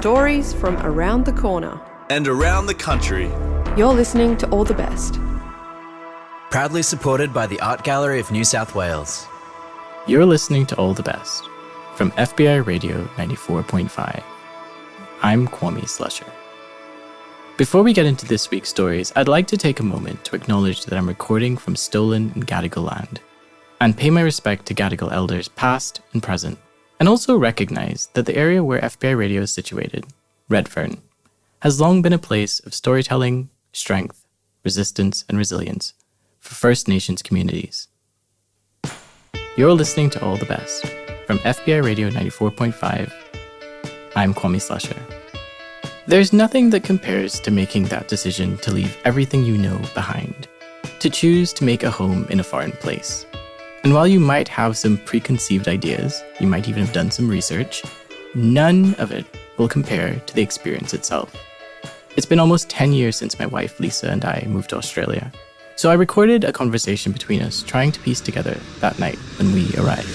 stories from around the corner and around the country. You're listening to All the Best. Proudly supported by the Art Gallery of New South Wales. You're listening to All the Best from FBI Radio 94.5. I'm Kwame Slusher. Before we get into this week's stories, I'd like to take a moment to acknowledge that I'm recording from stolen and Gadigal land, and pay my respect to Gadigal elders past and present, and also recognize that the area where FBI Radio is situated, Redfern, has long been a place of storytelling, strength, resistance, and resilience for First Nations communities. You're listening to All the Best from FBI Radio 94.5. I'm Kwame Slusher. There's nothing that compares to making that decision to leave everything you know behind, to choose to make a home in a foreign place. And while you might have some preconceived ideas, you might even have done some research, none of it will compare to the experience itself. It's been almost 10 years since my wife Lisa and I moved to Australia. So I recorded a conversation between us trying to piece together that night when we arrived.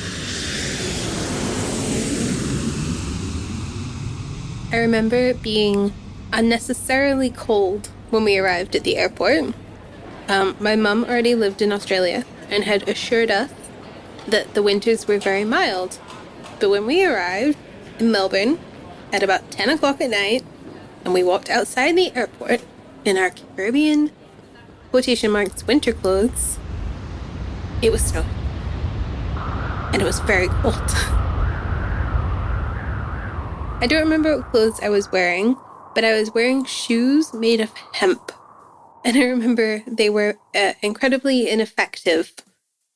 I remember it being unnecessarily cold when we arrived at the airport. My mum already lived in Australia and had assured us that the winters were very mild. But when we arrived in Melbourne at about 10 o'clock at night, and we walked outside the airport in our Caribbean quotation marks winter clothes, it was snowing. And it was very cold. I don't remember what clothes I was wearing, but I was wearing shoes made of hemp. And I remember they were incredibly ineffective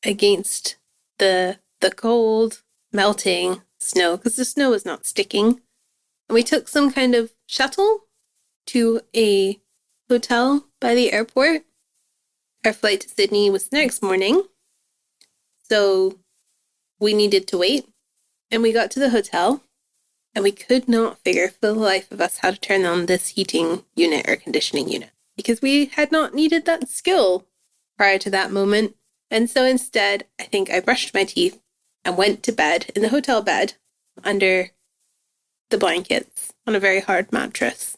against the cold, melting snow, because the snow was not sticking. And we took some kind of shuttle to a hotel by the airport. Our flight to Sydney was the next morning, so we needed to wait. And we got to the hotel, and we could not figure for the life of us how to turn on this heating unit or conditioning unit, because we had not needed that skill prior to that moment. And so instead, I think I brushed my teeth and went to bed in the hotel bed under the blankets on a very hard mattress.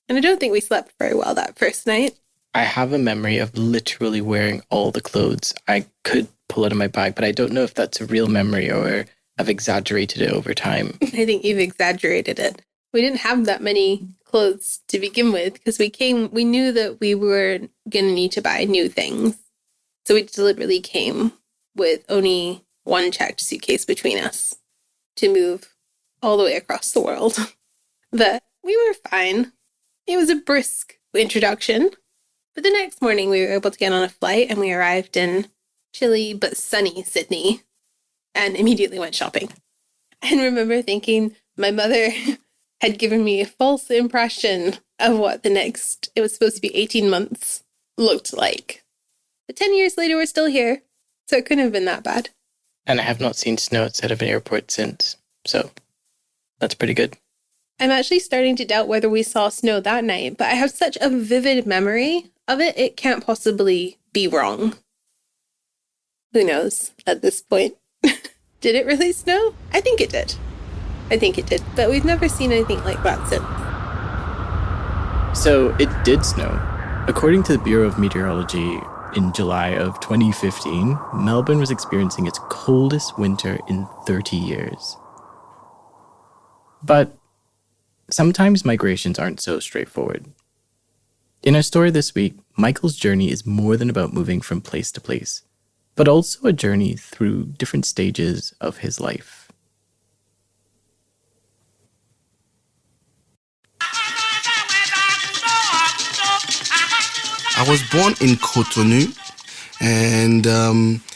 And I don't think we slept very well that first night. I have a memory of literally wearing all the clothes I could pull out of my bag, but I don't know if that's a real memory or I've exaggerated it over time. I think you've exaggerated it. We didn't have that many clothes to begin with because we knew that we were going to need to buy new things. So we deliberately came with only one checked suitcase between us to move all the way across the world. But we were fine. It was a brisk introduction. But the next morning we were able to get on a flight and we arrived in chilly but sunny Sydney and immediately went shopping. And remember thinking my mother had given me a false impression of what it was supposed to be 18 months, looked like. But 10 years later, we're still here, so it couldn't have been that bad. And I have not seen snow outside of an airport since, so that's pretty good. I'm actually starting to doubt whether we saw snow that night, but I have such a vivid memory of it, it can't possibly be wrong. Who knows at this point? Did it really snow? I think it did. But we've never seen anything like that since. So it did snow. According to the Bureau of Meteorology, in July of 2015, Melbourne was experiencing its coldest winter in 30 years. But sometimes migrations aren't so straightforward. In our story this week, Michael's journey is more than about moving from place to place, but also a journey through different stages of his life. I was born in Cotonou, and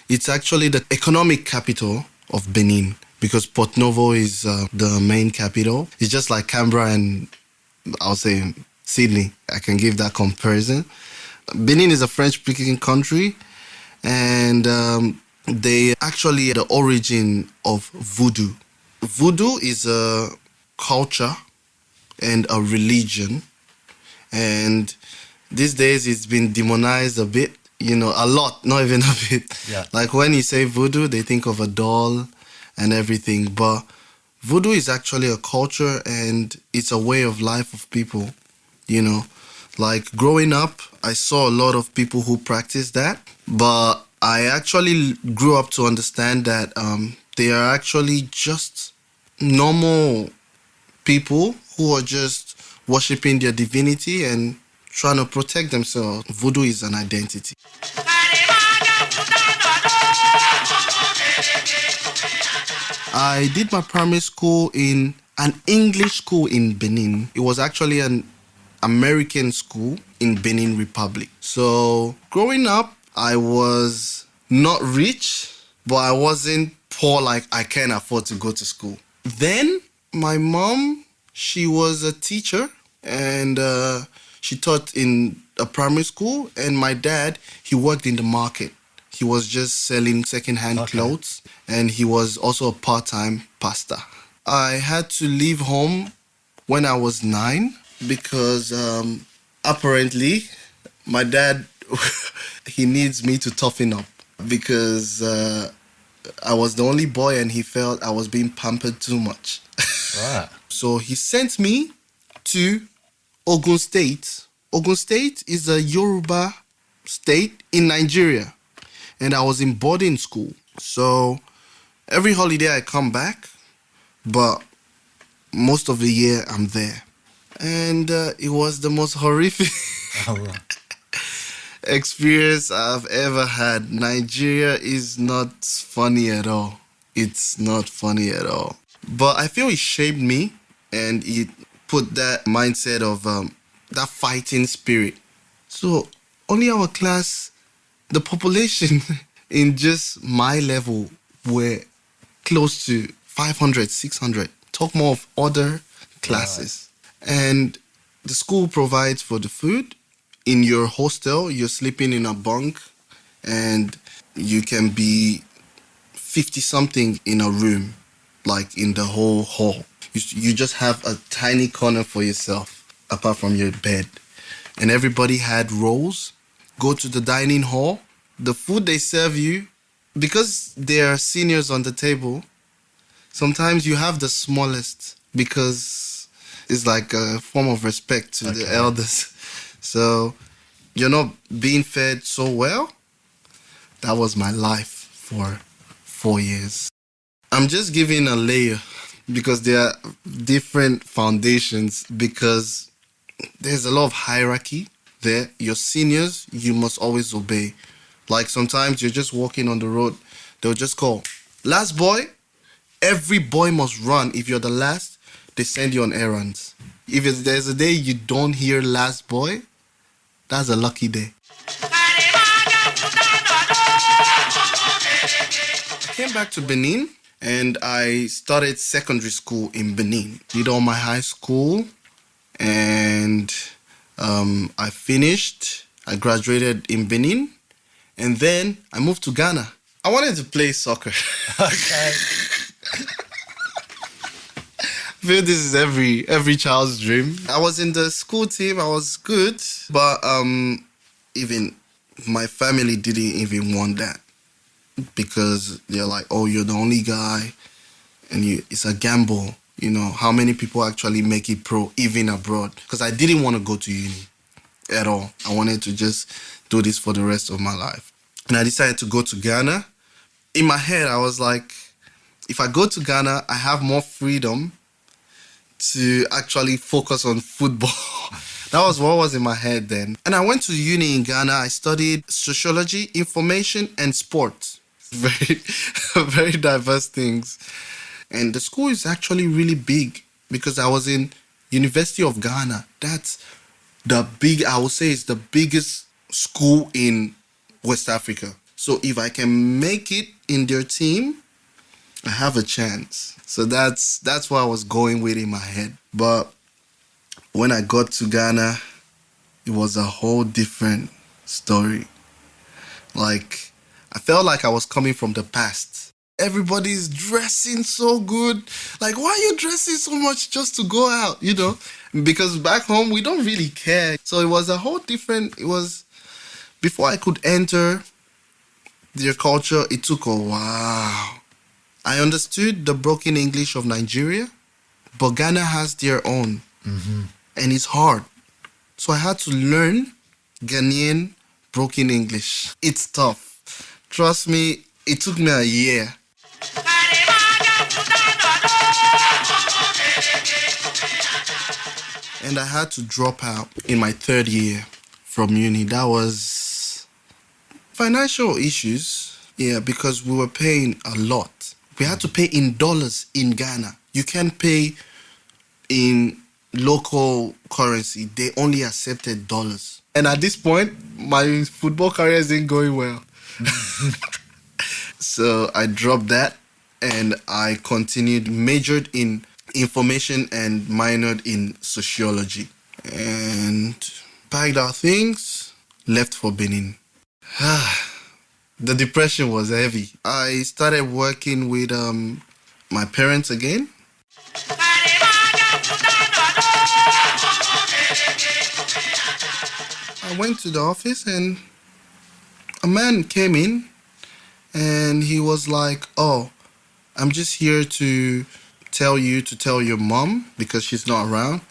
it's actually the economic capital of Benin, because Port Novo is the main capital. It's just like Canberra and, I'll say, Sydney. I can give that comparison. Benin is a French-speaking country, and they actually the origin of Voodoo. Voodoo is a culture and a religion, and these days it's been demonized a bit, a lot, not even a bit. Yeah. Like when you say Voodoo, they think of a doll and everything, but Voodoo is actually a culture and it's a way of life of people, you know. Like growing up, I saw a lot of people who practice that, but I actually grew up to understand that they are actually just normal people who are just worshiping their divinity and trying to protect themselves. Voodoo is an identity. I did my primary school in an English school in Benin. It was actually an American school in Benin Republic. So growing up, I was not rich, but I wasn't poor like I can't afford to go to school. Then my mom, she was a teacher and she taught in a primary school, and my dad, he worked in the market. He was just selling second-hand clothes, and he was also a part-time pastor. I had to leave home when I was 9 because apparently my dad, he needs me to toughen up because I was the only boy and he felt I was being pampered too much. Wow. So he sent me to Ogun State. Ogun State is a Yoruba state in Nigeria. And I was in boarding school. So every holiday I come back, but most of the year I'm there. And it was the most horrific experience I've ever had. Nigeria is not funny at all. It's not funny at all. But I feel it shaped me and it put that mindset of that fighting spirit. So only our class, the population in just my level were close to 500, 600. Talk more of other classes. Right. And the school provides for the food. In your hostel, you're sleeping in a bunk and you can be 50-something in a room, like in the whole hall. You just have a tiny corner for yourself, apart from your bed. And everybody had roles. Go to the dining hall. The food they serve you, because there are seniors on the table, sometimes you have the smallest because it's like a form of respect to the elders. So you're not being fed so well. That was my life for 4 years. I'm just giving a layer because there are different foundations, because there's a lot of hierarchy there. Your seniors, you must always obey. Like sometimes you're just walking on the road, they'll just call, last boy. Every boy must run. If you're the last, they send you on errands. If there's a day you don't hear last boy, that's a lucky day. I came back to Benin and I started secondary school in Benin. Did all my high school and I finished. I graduated in Benin. And then I moved to Ghana. I wanted to play soccer. Okay. I feel this is every child's dream. I was in the school team. I was good. But even my family didn't even want that. Because they're like, oh, you're the only guy. And it's a gamble. You know, how many people actually make it pro, even abroad? Because I didn't want to go to uni at all. I wanted to just do this for the rest of my life. And I decided to go to Ghana. In my head, I was like, if I go to Ghana, I have more freedom to actually focus on football. That was what was in my head then. And I went to uni in Ghana. I studied sociology, information, and sport. Very, very diverse things. And the school is actually really big because I was in University of Ghana. That's I would say it's the biggest school in West Africa. So if I can make it in their team, I have a chance. So that's what I was going with in my head. But when I got to Ghana, it was a whole different story. Like, I felt like I was coming from the past. Everybody's dressing so good. Like, why are you dressing so much just to go out, you know? Because back home, we don't really care. So it was a whole different, before I could enter their culture, it took a while. I understood the broken English of Nigeria, but Ghana has their own. And it's hard. So I had to learn Ghanaian broken English. It's tough. Trust me, it took me a year. And I had to drop out in my third year from uni. That was financial issues. Yeah, because we were paying a lot. We had to pay in dollars in Ghana. You can't pay in local currency. They only accepted dollars. And at this point, my football career isn't going well. So I dropped that and I continued, majored in information and minored in sociology. And packed our things, left for Benin. The depression was heavy. I started working with my parents again. I went to the office and a man came in and he was like, "Oh, I'm just here to tell your mom, because she's not around,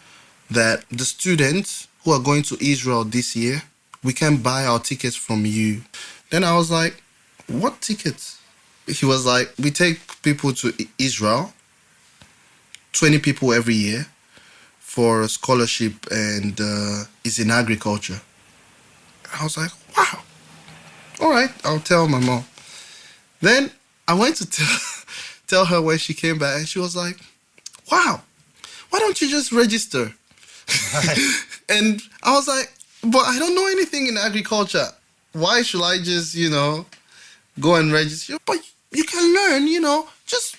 that the students who are going to Israel this year, we can buy our tickets from you." Then I was like, "What tickets?" He was like, "We take people to Israel, 20 people every year for a scholarship, and it's in agriculture." I was like, "Wow. All right, I'll tell my mom." Then I went to tell her when she came back, and she was like, "Wow, why don't you just register?" And I was like, "But I don't know anything in agriculture. Why should I just, go and register?" "But you can learn, just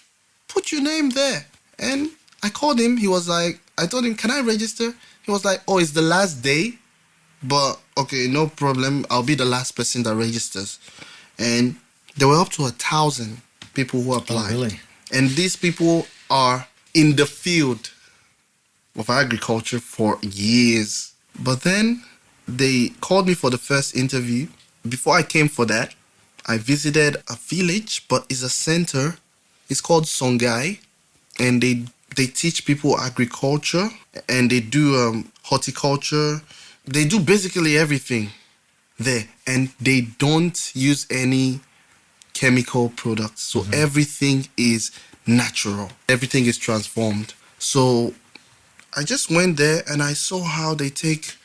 put your name there." And I called him. He was like, I told him, "Can I register?" He was like, "Oh, it's the last day, but okay, no problem. I'll be the last person that registers." And there were up to 1,000 people who applied. Oh, really? And these people are in the field of agriculture for years. But then they called me for the first interview. Before I came for that, I visited a village, but it's a center. It's called Songhai, and they teach people agriculture, and they do horticulture. They do basically everything there, and they don't use any chemical products. So everything is natural. Everything is transformed. So I just went there and I saw how they take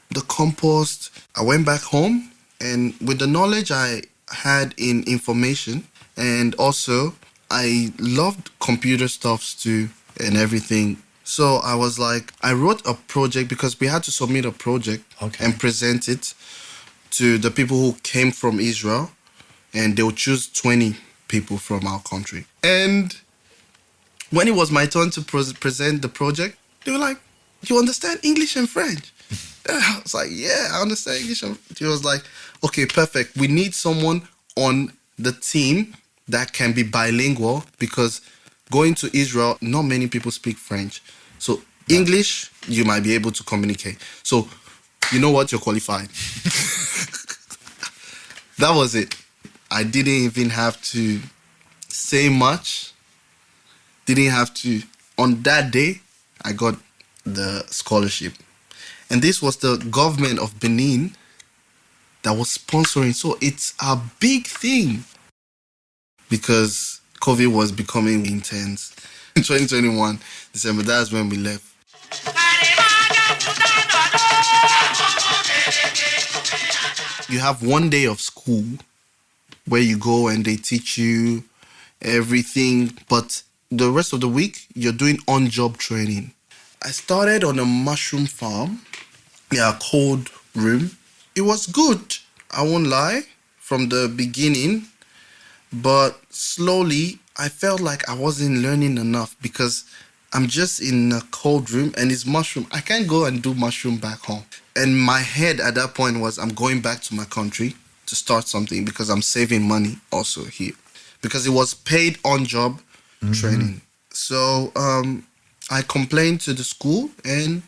the compost. I went back home, and with the knowledge I had in information, and also I loved computer stuffs too and everything. So I was like, I wrote a project, because we had to submit a project and present it to the people who came from Israel, and they would choose 20 people from our country. And when it was my turn to present the project, they were like, "You understand English and French?" And I was like, "Yeah, I understand English." And he was like, "Okay, perfect. We need someone on the team that can be bilingual, because going to Israel, not many people speak French. So English, you might be able to communicate. So you know what? You're qualified." That was it. I didn't even have to say much. Didn't have to. On that day, I got the scholarship. And this was the government of Benin that was sponsoring. So it's a big thing, because COVID was becoming intense. In 2021, December, that's when we left. You have one day of school where you go and they teach you everything, but the rest of the week, you're doing on-job training. I started on a mushroom farm, a cold room. It was good, I won't lie, from the beginning, but slowly I felt like I wasn't learning enough, because I'm just in a cold room and it's mushroom. I can't go and do mushroom back home. And my head at that point was, I'm going back to my country to start something, because I'm saving money also here, because it was paid on-job training. So I complained to the school, and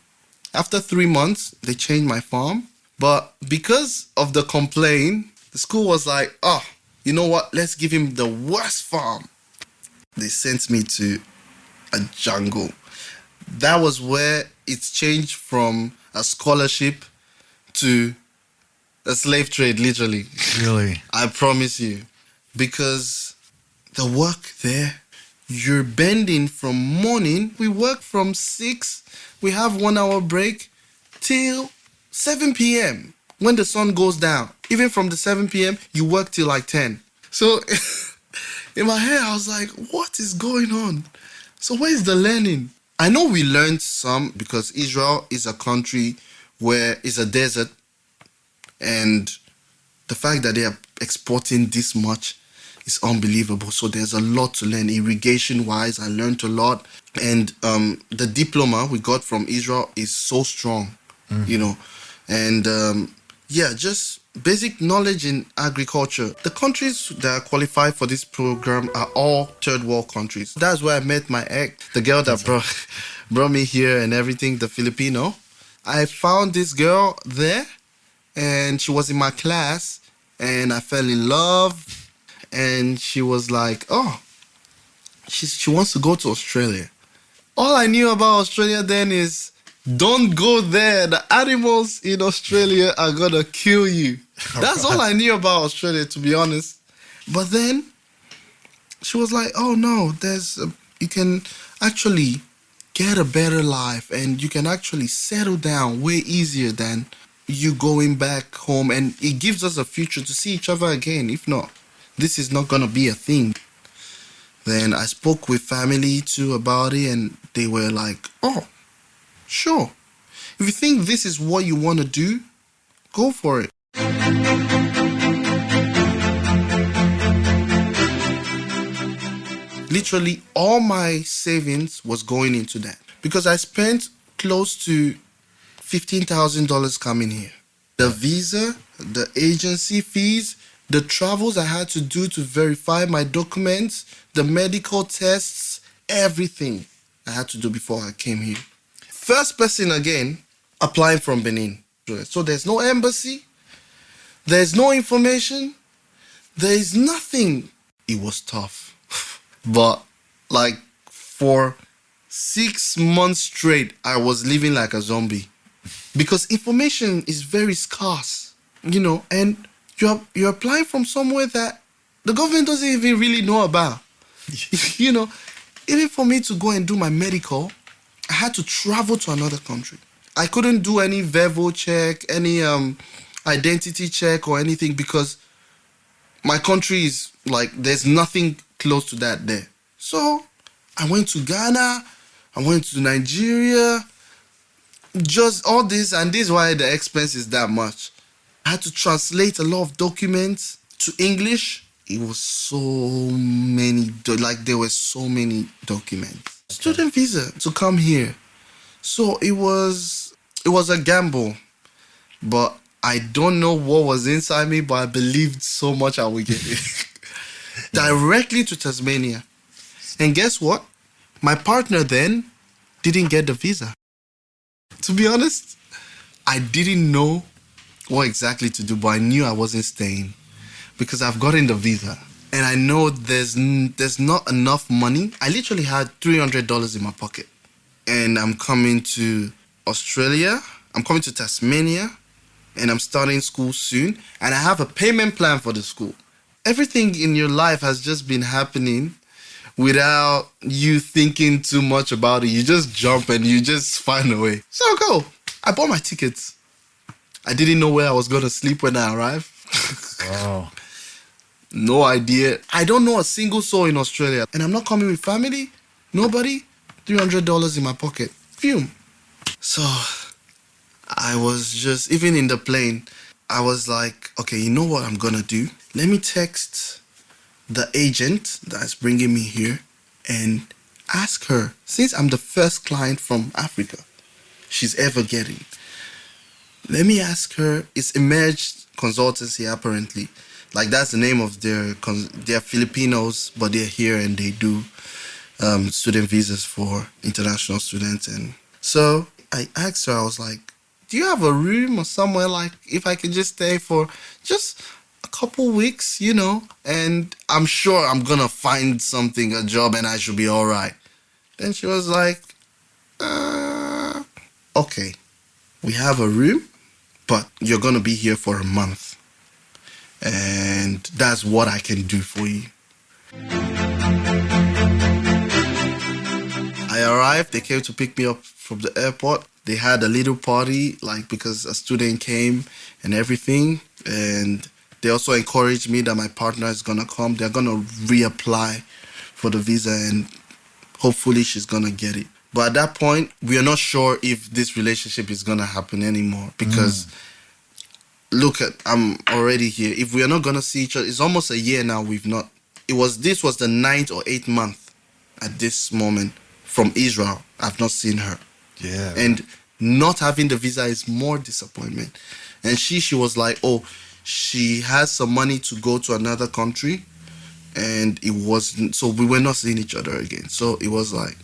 after 3 months, they changed my farm. But because of the complaint, the school was like, "Oh, you know what? Let's give him the worst farm." they sent me to a jungle. That was where it's changed from a scholarship to a slave trade, literally. Really? I promise you. Because the work there, you're bending from morning. We work from 6, we have 1 hour break, till 7 p.m. when the sun goes down. Even from the 7 p.m., you work till like 10. So in my head, I was like, what is going on? So where's the learning? I know we learned some because Israel is a country where it's a desert, and the fact that they are exporting this much is unbelievable. So there's a lot to learn. Irrigation-wise, I learned a lot. And the diploma we got from Israel is so strong, you know. And just basic knowledge in agriculture. The countries that are qualified for this program are all third world countries. That's where I met my ex, the girl that brought me here and everything, the Filipino. I found this girl there, and she was in my class, and I fell in love. And she was like, oh, she wants to go to Australia. All I knew about Australia then is, don't go there. The animals in Australia are going to kill you. That's all I knew about Australia, to be honest. But then she was like, oh no, you can actually get a better life, and you can actually settle down way easier than you going back home. And it gives us a future to see each other again. If not, this is not going to be a thing. Then I spoke with family too about it, and they were like, oh, sure. If you think this is what you want to do, go for it. Literally, all my savings was going into that because I spent close to $15,000 coming here. The visa, the agency fees, the travels I had to do to verify my documents, the medical tests, everything I had to do before I came here. First person again applying from Benin. So there's no embassy, there's no information, there is nothing. It was tough. But like for 6 months straight, I was living like a zombie because information is very scarce, you know, and you're applying from somewhere that the government doesn't even really know about. You know, even for me to go and do my medical, I had to travel to another country. I couldn't do any Vevo check, any identity check or anything because my country is like, there's nothing close to that there. So I went to Ghana, I went to Nigeria, just all this, and this is why the expense is that much. I had to translate a lot of documents to English. It was so many, there were so many documents. Student visa to come here. So it was a gamble, but I don't know what was inside me, but I believed so much I would get it. Directly to Tasmania. And guess what? My partner then didn't get the visa. To be honest, I didn't know what exactly to do, but I knew I wasn't staying because I've gotten the visa. And I know there's not enough money. I literally had $300 in my pocket. And I'm coming to Australia. I'm coming to Tasmania. And I'm starting school soon. And I have a payment plan for the school. Everything in your life has just been happening without you thinking too much about it. You just jump and you just find a way. So I go. I bought my tickets. I didn't know where I was going to sleep when I arrived. Wow. No idea. I don't know a single soul in Australia. And I'm not coming with family. Nobody. $300 in my pocket. Phew. So I was just, even in the plane, I was like, okay, you know what I'm going to do? Let me text the agent that's bringing me here and ask her, since I'm the first client from Africa she's ever getting, let me ask her. It's Emerged Consultancy, apparently. Like, that's the name of they're Filipinos, but they're here and they do student visas for international students. And so I asked her, I was like, do you have a room or somewhere, like, if I could just stay for just a couple weeks, and I'm sure I'm gonna find something, a job, and I should be all right. Then she was like, okay, we have a room, but you're gonna be here for a month. And that's what I can do for you. I arrived, they came to pick me up from the airport. They had a little party, because a student came and everything. And they also encouraged me that my partner is gonna come. They're gonna reapply for the visa and hopefully she's gonna get it. But at that point, we are not sure if this relationship is gonna happen anymore because look, I'm already here. If we are not gonna see each other, it's almost a year now. This was the 9th or 8th month at this moment from Israel. I've not seen her. Yeah. And not having the visa is more disappointment. And she was like, oh, she has some money to go to another country. And it wasn't, so we were not seeing each other again. So it was like,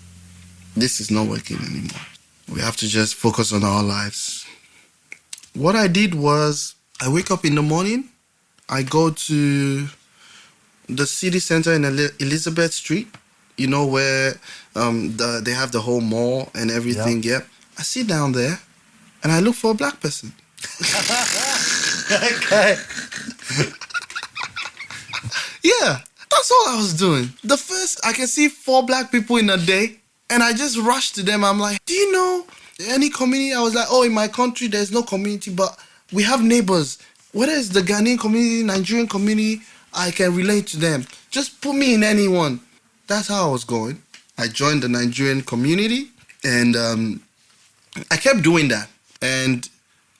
this is not working anymore. We have to just focus on our lives. What I did was, I wake up in the morning, I go to the city center in Elizabeth Street, where they have the whole mall and everything. Yeah. I sit down there and I look for a black person. Okay. Yeah, that's all I was doing. I can see 4 black people in a day, and I just rushed to them. I'm like, do you know any community? I was like, oh, in my country, there's no community, but we have neighbors. Whether it's the Ghanaian community, Nigerian community, I can relate to them. Just put me in anyone. That's how I was going. I joined the Nigerian community, and I kept doing that. And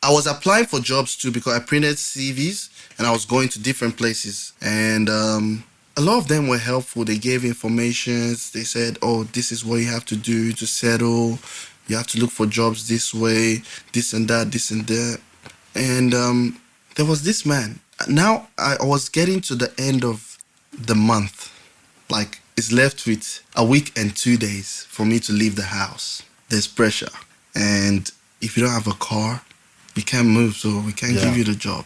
I was applying for jobs too because I printed CVs and I was going to different places. And a lot of them were helpful. They gave information. They said, oh, this is what you have to do to settle. You have to look for jobs this way, this and that, this and that. And there was this man. Now I was getting to the end of the month. It's left with a week and 2 days for me to leave the house. There's pressure. And if you don't have a car, we can't move, so we can't give you the job.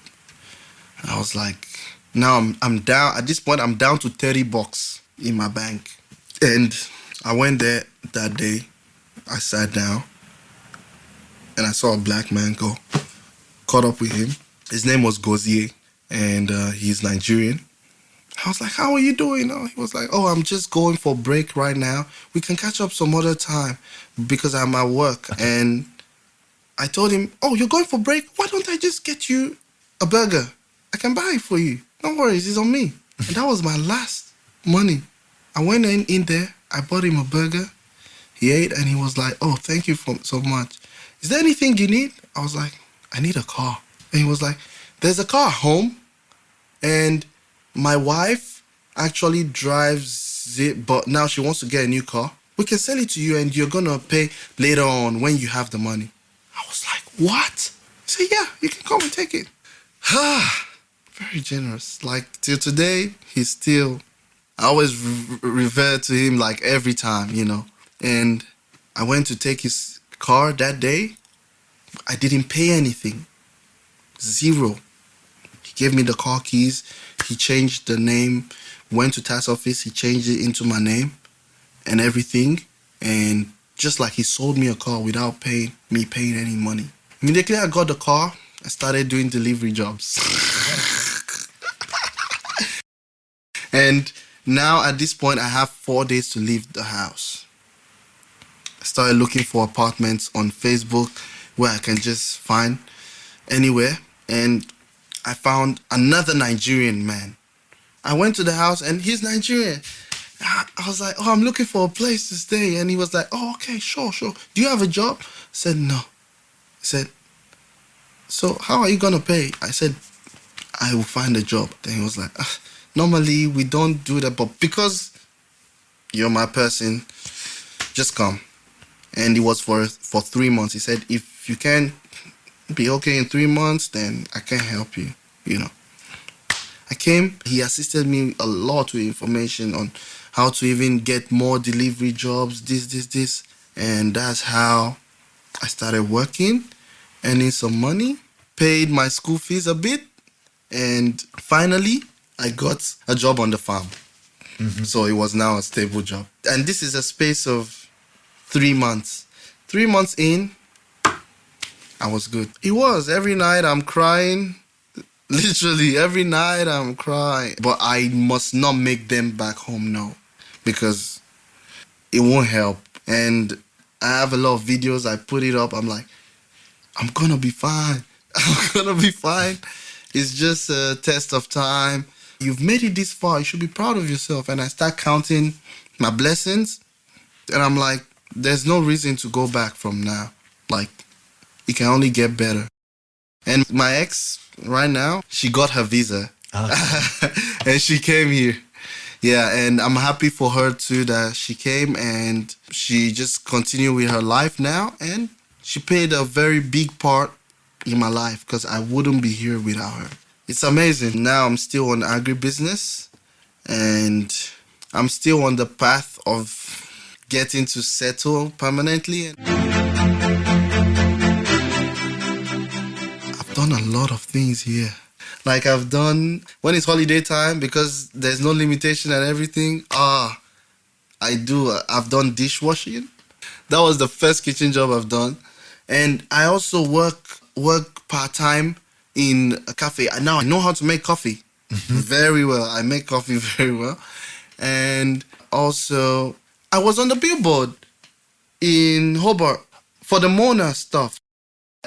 And I was like, now I'm down. At this point, I'm down to $30 in my bank. And I went there that day. I sat down and I saw a black man go. Caught up with him. His name was Gozie, and he's Nigerian. I was like, how are you doing? He was like, oh, I'm just going for a break right now. We can catch up some other time because I'm at work. And I told him, oh, you're going for break? Why don't I just get you a burger? I can buy it for you. No worries, it's on me. And that was my last money. I went in there, I bought him a burger. He ate and he was like, oh, thank you so much. Is there anything you need? I was like, I need a car. And he was like, there's a car at home. And my wife actually drives it, but now she wants to get a new car. We can sell it to you and you're going to pay later on when you have the money. I was like, what? He said, yeah, you can come and take it. Very generous. Till today, he's still... I always revert to him every time, And I went to take his car that day. I didn't pay anything. 0. He gave me the car keys. He changed the name. Went to tax office. He changed it into my name and everything. And just like he sold me a car without paying any money. Immediately I got the car. I started doing delivery jobs. And now at this point, I have 4 days to leave the house. I started looking for apartments on Facebook where I can just find anywhere. And I found another Nigerian man. I went to the house and he's Nigerian. I was like, oh, I'm looking for a place to stay. And he was like, oh, okay, sure. Do you have a job? I said, no. He said, so how are you going to pay? I said, I will find a job. Then he was like, normally we don't do that, but because you're my person, just come. And it was for 3 months. He said, if you can't be okay in 3 months, then I can't help you, I came, he assisted me a lot with information on how to even get more delivery jobs, this. And that's how I started working, earning some money, paid my school fees a bit, And finally, I got a job on the farm. So it was now a stable job. And this is a space of 3 months. 3 months in, I was good. It was. Every night I'm crying. Literally, every night I'm crying. But I must not make them back home now, because it won't help. And I have a lot of videos. I put it up. I'm like, I'm going to be fine. I'm going to be fine. It's just a test of time. You've made it this far. You should be proud of yourself. And I start counting my blessings. And I'm like, there's no reason to go back from now. Like, it can only get better. And my ex, right now, she got her visa. And she came here. Yeah, and I'm happy for her too that she came and she just continued with her life now. And she played a very big part in my life, because I wouldn't be here without her. It's amazing. Now I'm still on agribusiness, and I'm still on the path of getting to settle permanently. I've done a lot of things here. Like I've done, when it's holiday time, because there's no limitation and everything, I've done dishwashing. That was the first kitchen job I've done. And I also work part-time in a cafe. Now I know how to make coffee very well. I make coffee very well. And also, I was on the billboard in Hobart for the Mona stuff.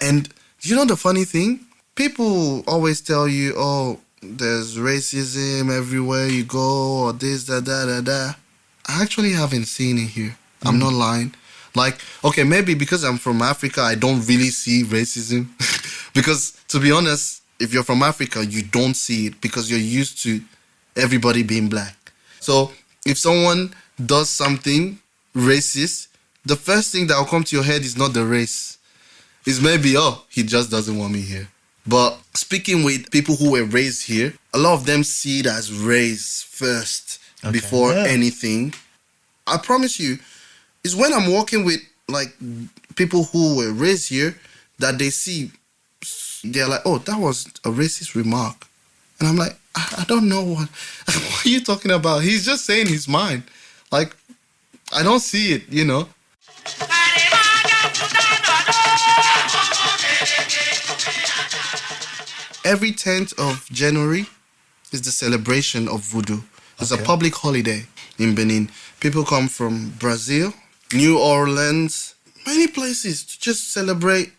And you know the funny thing? People always tell you, oh, there's racism everywhere you go, or this, that. I actually haven't seen it here. I'm not lying. Like, okay, maybe because I'm from Africa, I don't really see racism. Because, to be honest, if you're from Africa, you don't see it because you're used to everybody being black. So, if someone does something racist, the first thing that will come to your head is not the race. It's maybe, oh, he just doesn't want me here. But speaking with people who were raised here, a lot of them see it as race first before anything. I promise you, it's when I'm walking with like people who were raised here that they see, they're like, oh, that was a racist remark. And I'm like, I don't know what are you talking about? He's just saying his mind. Like, I don't see it, you know. Every 10th of January is the celebration of Voodoo. It's a public holiday in Benin. People come from Brazil, New Orleans, many places to just celebrate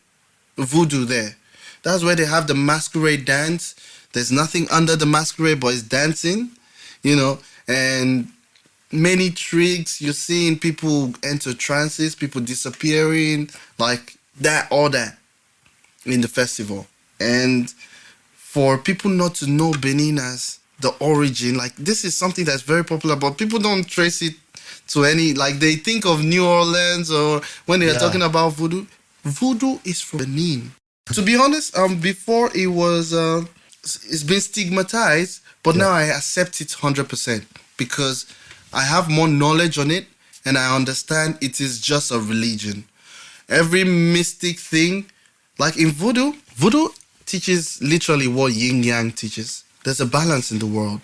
Voodoo there. That's where they have the masquerade dance. There's nothing under the masquerade but it's dancing, you know, and many tricks. You're seeing people enter trances, people disappearing, like that, all that in the festival. And for people not to know Benin as the origin, like this is something that's very popular, but people don't trace it to any, like they think of New Orleans or when they are talking about Voodoo. Voodoo is from Benin. To be honest, before it was, it's been stigmatized, but now I accept it 100% because I have more knowledge on it and I understand it is just a religion. Every mystic thing, like in Voodoo teaches literally what yin yang teaches. There's a balance in the world,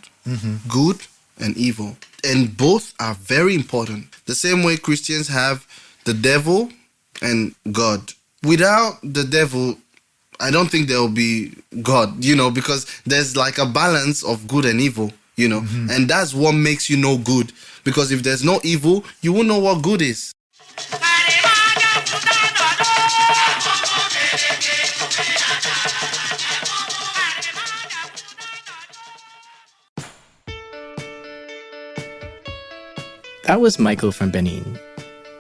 good and evil. And both are very important. The same way Christians have the devil and God. Without the devil, I don't think there will be God, you know, because there's like a balance of good and evil, you know. And that's what makes you know good. Because if there's no evil, you won't know what good is. That was Micheal from Benin,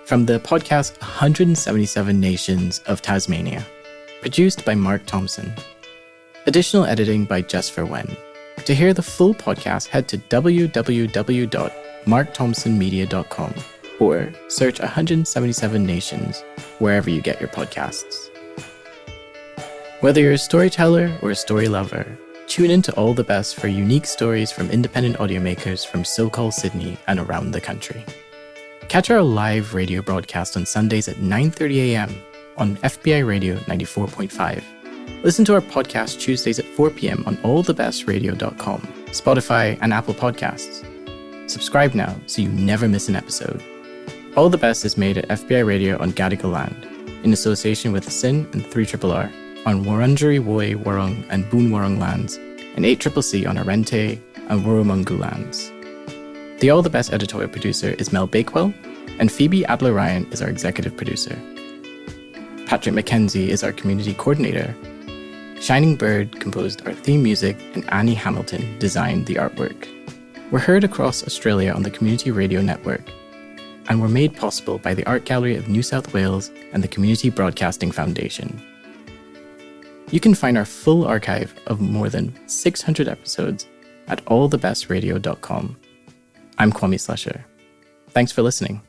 from the podcast 177 Nations of Tasmania, produced by Mark Thompson. Additional editing by Jess Wen. To hear the full podcast, head to www.markthompsonmedia.com or search 177 Nations wherever you get your podcasts. Whether you're a storyteller or a story lover, tune in to All the Best for unique stories from independent audio makers from so-called Sydney and around the country. Catch our live radio broadcast on Sundays at 9:30 a.m. on FBI Radio 94.5 Listen to our podcast Tuesdays at 4 p.m. on allthebestradio.com, Spotify, and Apple Podcasts. Subscribe now so you never miss an episode. All the Best is made at FBI Radio on Gadigal land, in association with Sin and 3RRR on Wurundjeri Woi Wurrung and Boon Wurrung lands, and 8CCC on Arrente and Wurumungu lands. The All the Best editorial producer is Mel Bakewell, and Phoebe Adler-Ryan is our executive producer. Patrick McKenzie is our community coordinator. Shining Bird composed our theme music, and Annie Hamilton designed the artwork. We're heard across Australia on the Community Radio Network, and were made possible by the Art Gallery of New South Wales and the Community Broadcasting Foundation. You can find our full archive of more than 600 episodes at allthebestradio.com. I'm Kwame Slusher. Thanks for listening.